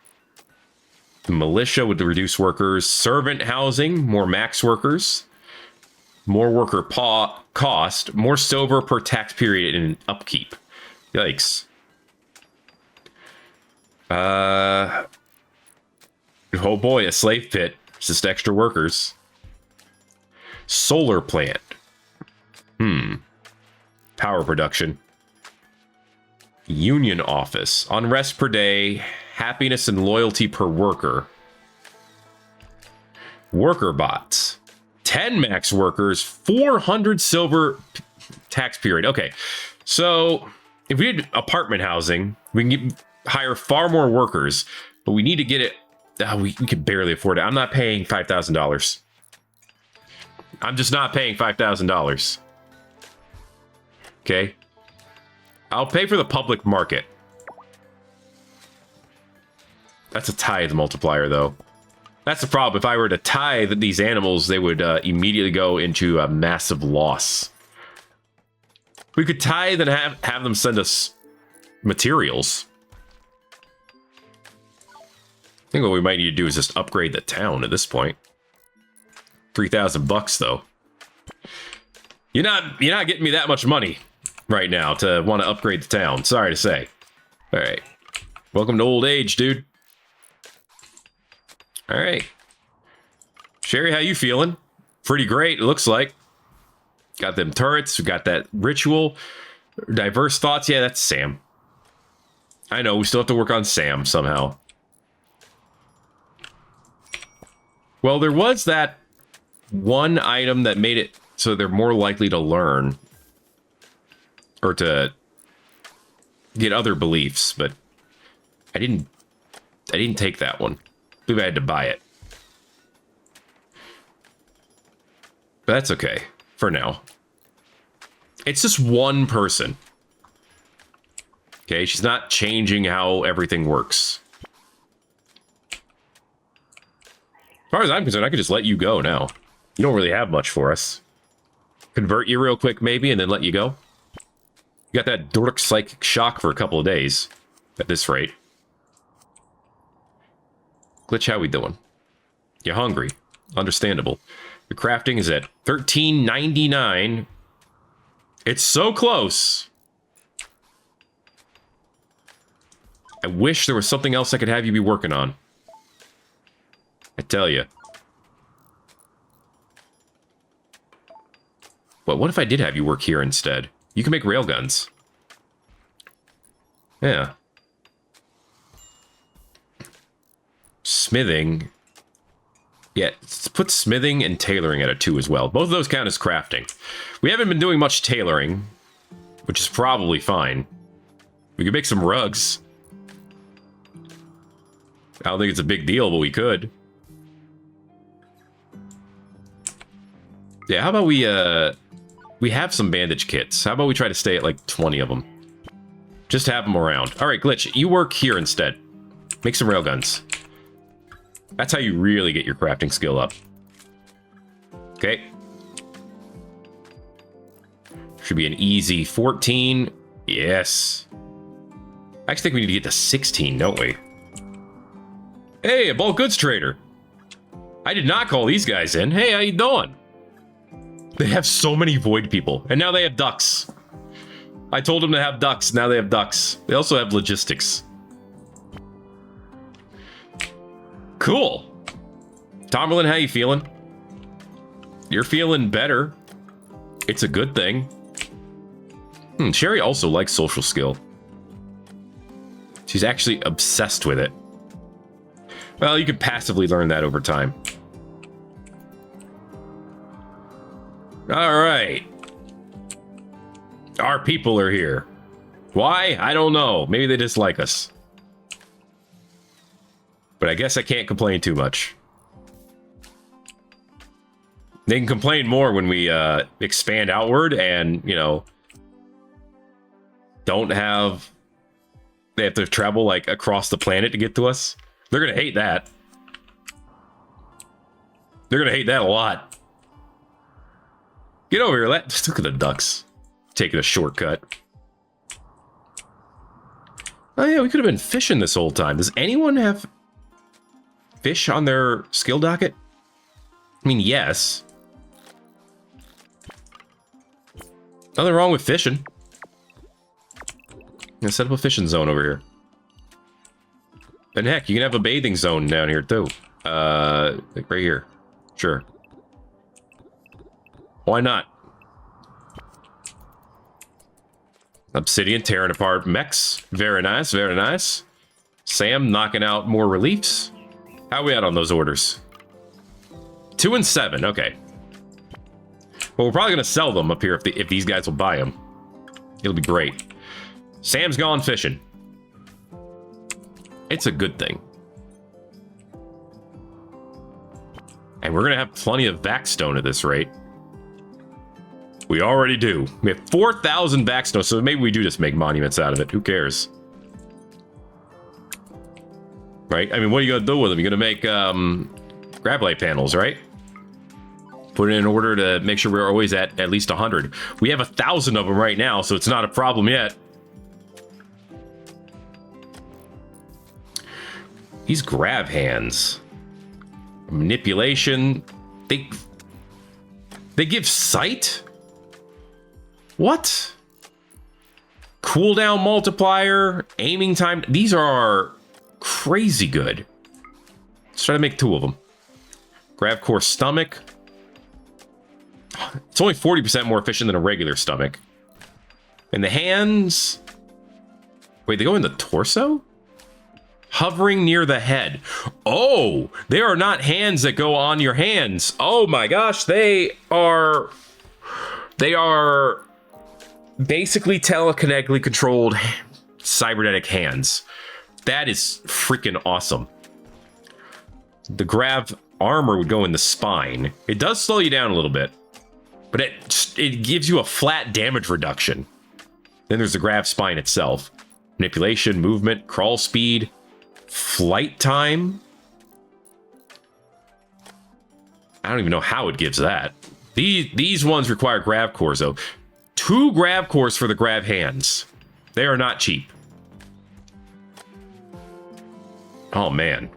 The militia would reduce workers, servant housing, more max workers, more worker cost, more silver per tax period in upkeep. Yikes. Oh boy, a slave pit. It's just extra workers. Solar plant. Power production. Union office. Unrest per day. Happiness and loyalty per worker. Worker bots. 10 max workers. 400 silver tax period. Okay, so if we did apartment housing, we can hire far more workers, but we need to get it. We can barely afford it. I'm not paying $5,000. I'm just not paying $5,000. Okay. I'll pay for the public market. That's a tithe multiplier, though. That's the problem. If I were to tithe these animals, they would immediately go into a massive loss. We could tithe and have them send us materials. I think what we might need to do is just upgrade the town at this point. 3,000 bucks, though. You're not getting me that much money right now to want to upgrade the town. Sorry to say. All right. Welcome to old age, dude. All right. Sherry, how you feeling? Pretty great, it looks like. Got them turrets. We got that ritual. Diverse thoughts. Yeah, that's Sam. I know. We still have to work on Sam somehow. Well, there was that one item that made it so they're more likely to learn or to get other beliefs, but I didn't take that one. I believe I had to buy it. But that's okay for now. It's just one person. Okay, she's not changing how everything works. As far as I'm concerned, I could just let you go now. You don't really have much for us. convert you real quick, maybe, and then let you go. You got that dork psychic shock for a couple of days at this rate. Glitch, how we doing? You're hungry. Understandable. Your crafting is at 1399. It's so close. I wish there was something else I could have you be working on. I tell you. But what if I did have you work here instead? You can make railguns. Yeah. Smithing. Yeah, let's put smithing and tailoring at a 2 as well. Both of those count as crafting. We haven't been doing much tailoring, which is probably fine. We could make some rugs. I don't think it's a big deal, but we could. Yeah, how about we have some bandage kits. How about we try to stay at like 20 of them? Just have them around. All right, Glitch, you work here instead. Make some railguns. That's how you really get your crafting skill up. Okay. Should be an easy 14. Yes. I actually think we need to get to 16, don't we? Hey, a bulk goods trader. I did not call these guys in. Hey, how you doing? They have so many void people, and now they have ducks. I told them to have ducks, now they have ducks. They also have logistics. Cool. Tomerlin, how you feeling? You're feeling better. It's a good thing. Sherry also likes social skill. She's actually obsessed with it. Well, you can passively learn that over time. All right. Our people are here. Why? I don't know. Maybe they dislike us. But I guess I can't complain too much. They can complain more when we expand outward and, you know, don't have... They have to travel, like, across the planet to get to us. They're gonna hate that. They're gonna hate that a lot. Get over here, let's look at the ducks. Taking a shortcut. Oh yeah, we could have been fishing this whole time. Does anyone have fish on their skill docket? I mean, yes. Nothing wrong with fishing. I'm gonna set up a fishing zone over here. And heck, you can have a bathing zone down here too. Like right here. Sure. Why not? Obsidian tearing apart mechs. Very nice, very nice. Sam knocking out more reliefs. How are we at on those orders? 2 and 7, okay. Well, we're probably gonna sell them up here if these guys will buy them. It'll be great. Sam's gone fishing. It's a good thing. And we're gonna have plenty of backstone at this rate. We already do. We have 4,000 backstone, so maybe we do just make monuments out of it. Who cares? Right? I mean, what are you gonna do with them? You're gonna make grab light panels, right? Put it in order to make sure we're always at least 100. We have 1,000 of them right now, so it's not a problem yet. These grab hands. Manipulation. They give sight? What? Cooldown multiplier, aiming time. These are crazy good. Let's try to make 2 of them. Grab core stomach. It's only 40% more efficient than a regular stomach. And the hands... Wait, they go in the torso? Hovering near the head. Oh, they are not hands that go on your hands. Oh my gosh, they are basically telekinetically controlled cybernetic hands. That is freaking awesome. The grav armor would go in the spine. It does slow you down a little bit, but it gives you a flat damage reduction. Then there's the grav spine itself. Manipulation, movement, crawl speed, flight time. I don't even know how it gives that. These ones require grav cores, though. 2 grav cores for the grav hands. They are not cheap. Oh, man.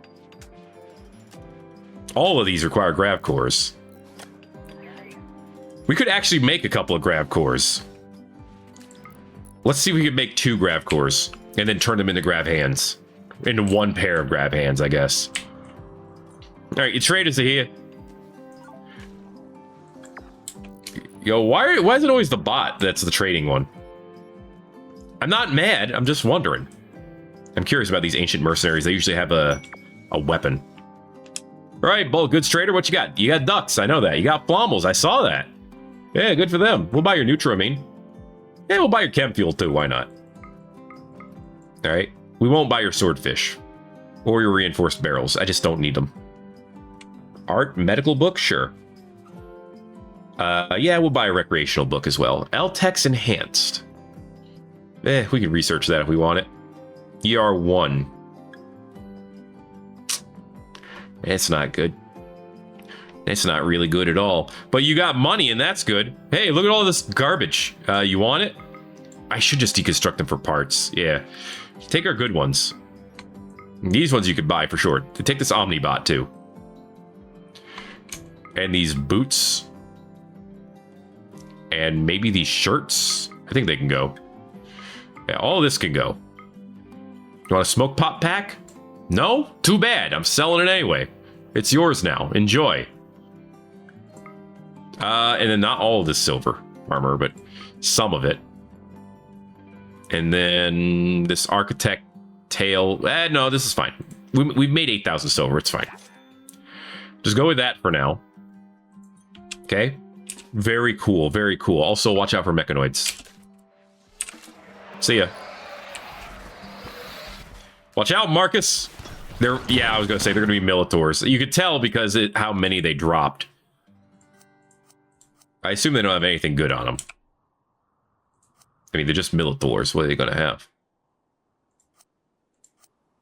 All of these require grav cores. We could actually make a couple of grav cores. Let's see if we can make 2 grav cores and then turn them into grav hands. Into 1 pair of grav hands, I guess. All right, your traders are here. Yo, why is it always the bot that's the trading one? I'm not mad. I'm just wondering. I'm curious about these ancient mercenaries. They usually have a weapon. All right, bulk goods trader, what you got? You got ducks. I know that. You got flommels. I saw that. Yeah, good for them. We'll buy your nutramine. Yeah, we'll buy your chem fuel too. Why not? All right. We won't buy your swordfish or your reinforced barrels. I just don't need them. Art medical book, sure. Yeah, we'll buy a recreational book as well. LTEX enhanced. We can research that if we want it. ER1. It's not good. It's not really good at all. But you got money, and that's good. Hey, look at all this garbage. You want it? I should just deconstruct them for parts. Yeah. Take our good ones. These ones you could buy for sure. Take this Omnibot, too. And these boots. And maybe these shirts. I think they can go. Yeah, all this can go. You want a smoke pop pack? No? Too bad. I'm selling it anyway. It's yours now. Enjoy. And then not all of this silver armor, but some of it. And then this architect tail. No, this is fine. We've made 8,000 silver. It's fine. Just go with that for now. Okay. Very cool. Very cool. Also, watch out for mechanoids. See ya. Watch out, Marcus. Yeah, I was going to say they're going to be Militors. You could tell because how many they dropped. I assume they don't have anything good on them. I mean, they're just Militors. What are they going to have?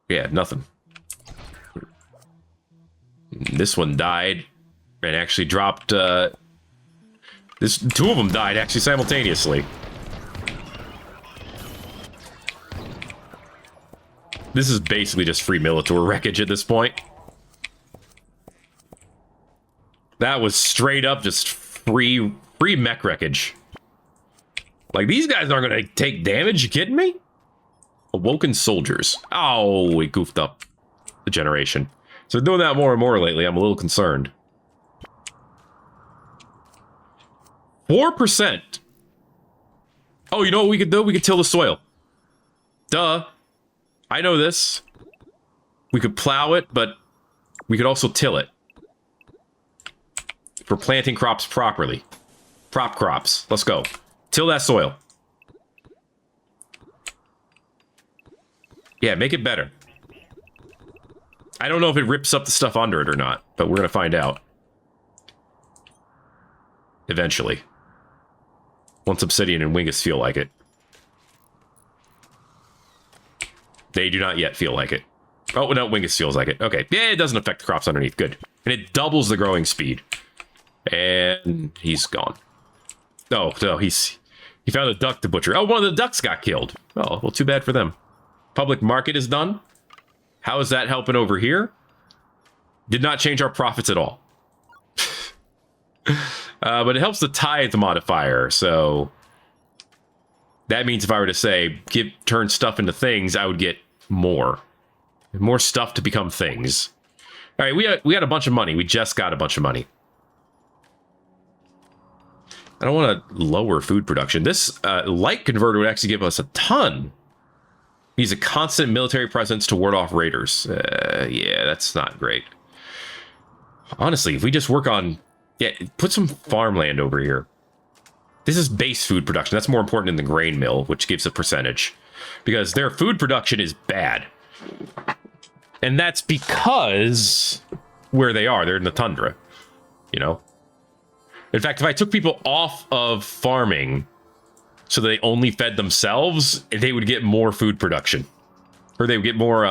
Yeah, nothing. This one died and actually dropped... two of them died actually simultaneously. This is basically just free Militor wreckage at this point. That was straight up just free mech wreckage. Like, these guys aren't going to take damage. You kidding me? Awoken soldiers. Oh, we goofed up the generation. So doing that more and more lately. I'm a little concerned. 4%. Oh, you know what we could do? We could till the soil. Duh. I know this. We could plow it, but we could also till it. For planting crops properly. Prop crops. Let's go. Till that soil. Yeah, make it better. I don't know if it rips up the stuff under it or not, but we're going to find out. Eventually. Once Obsidian and Wingus feel like it. They do not yet feel like it. Oh, no, Wingus feels like it. Okay. Yeah, it doesn't affect the crops underneath. Good. And it doubles the growing speed. And he's gone. Oh, no, he found a duck to butcher. Oh, one of the ducks got killed. Oh, well, too bad for them. Public market is done. How is that helping over here? Did not change our profits at all. But it helps the tithe modifier, so... That means if I were to say, turn stuff into things, I would get more. More stuff to become things. All right, we got a bunch of money. We just got a bunch of money. I don't want to lower food production. This light converter would actually give us a ton. Needs a constant military presence to ward off raiders. Yeah, that's not great. Honestly, if we just work on... Yeah, put some farmland over here. This is base food production. That's more important than the grain mill, which gives a percentage. Because their food production is bad. And that's because where they are. They're in the tundra. You know? In fact, if I took people off of farming so that they only fed themselves, they would get more food production. Or they would get more,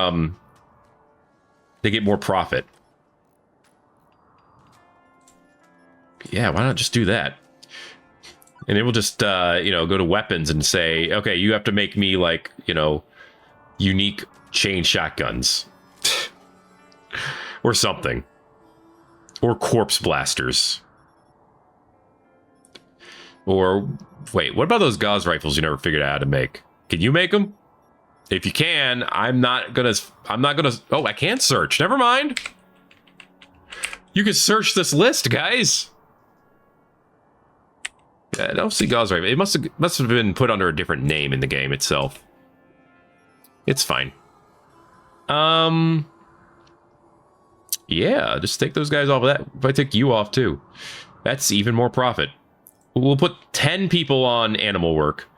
they get more profit. Yeah, why not just do that? And it will just, you know, go to weapons and say, okay, you have to make me, like, you know, unique chain shotguns. Or something. Or corpse blasters. Or, wait, what about those Gauss rifles you never figured out how to make? Can you make them? If you can, I'm not gonna, oh, I can't search. Never mind. You can search this list, guys. Yeah, I don't see Gauss rifle. It must have been put under a different name in the game itself. It's fine. Yeah, just take those guys off of that. If I take you off too, that's even more profit. We'll put 10 people on animal work.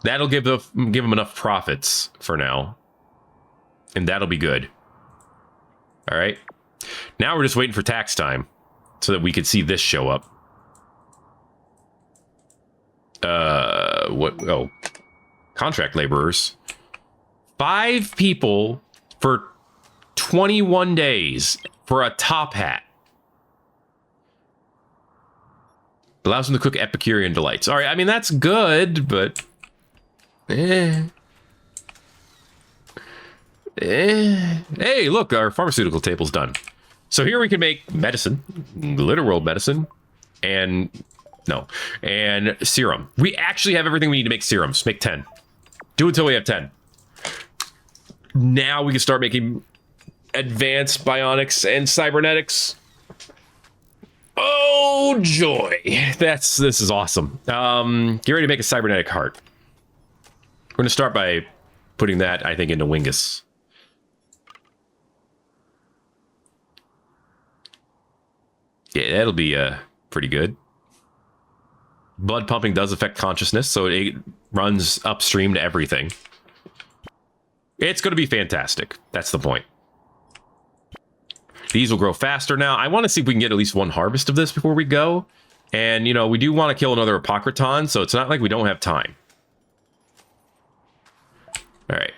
That'll give them enough profits for now. And that'll be good. All right. Now we're just waiting for tax time so that we could see this show up. What? Oh, contract laborers. 5 people for 21 days for a top hat. Allows them to cook Epicurean delights. All right, I mean, that's good, but... Hey, look, our pharmaceutical table's done. So here we can make medicine, Rimworld medicine, and... No, and serum. We actually have everything we need to make serums. Make 10. Do it until we have 10. Now we can start making advanced bionics and cybernetics. Oh, joy. This is awesome. Get ready to make a cybernetic heart. We're going to start by putting that, I think, into Wingus. Yeah, that'll be pretty good. Blood pumping does affect consciousness, so it runs upstream to everything. It's going to be fantastic. That's the point. These will grow faster now. I want to see if we can get at least one harvest of this before we go. And, you know, we do want to kill another Apocryton, so it's not like we don't have time. All right.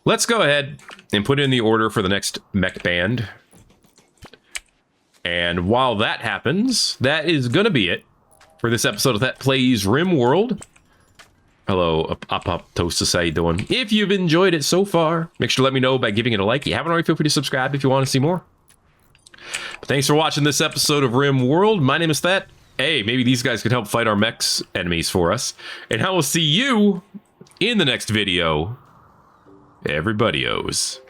Let's go ahead and put in the order for the next mech band. And while that happens, that is going to be it for this episode of Thet Plays Rimworld. Hello, Apoptosis, how you doing? If you've enjoyed it so far, make sure to let me know by giving it a like. If you haven't already, feel free to subscribe if you want to see more. But thanks for watching this episode of Rimworld. My name is Thet. Hey, maybe these guys could help fight our mechs enemies for us. And I will see you in the next video. Everybody-os.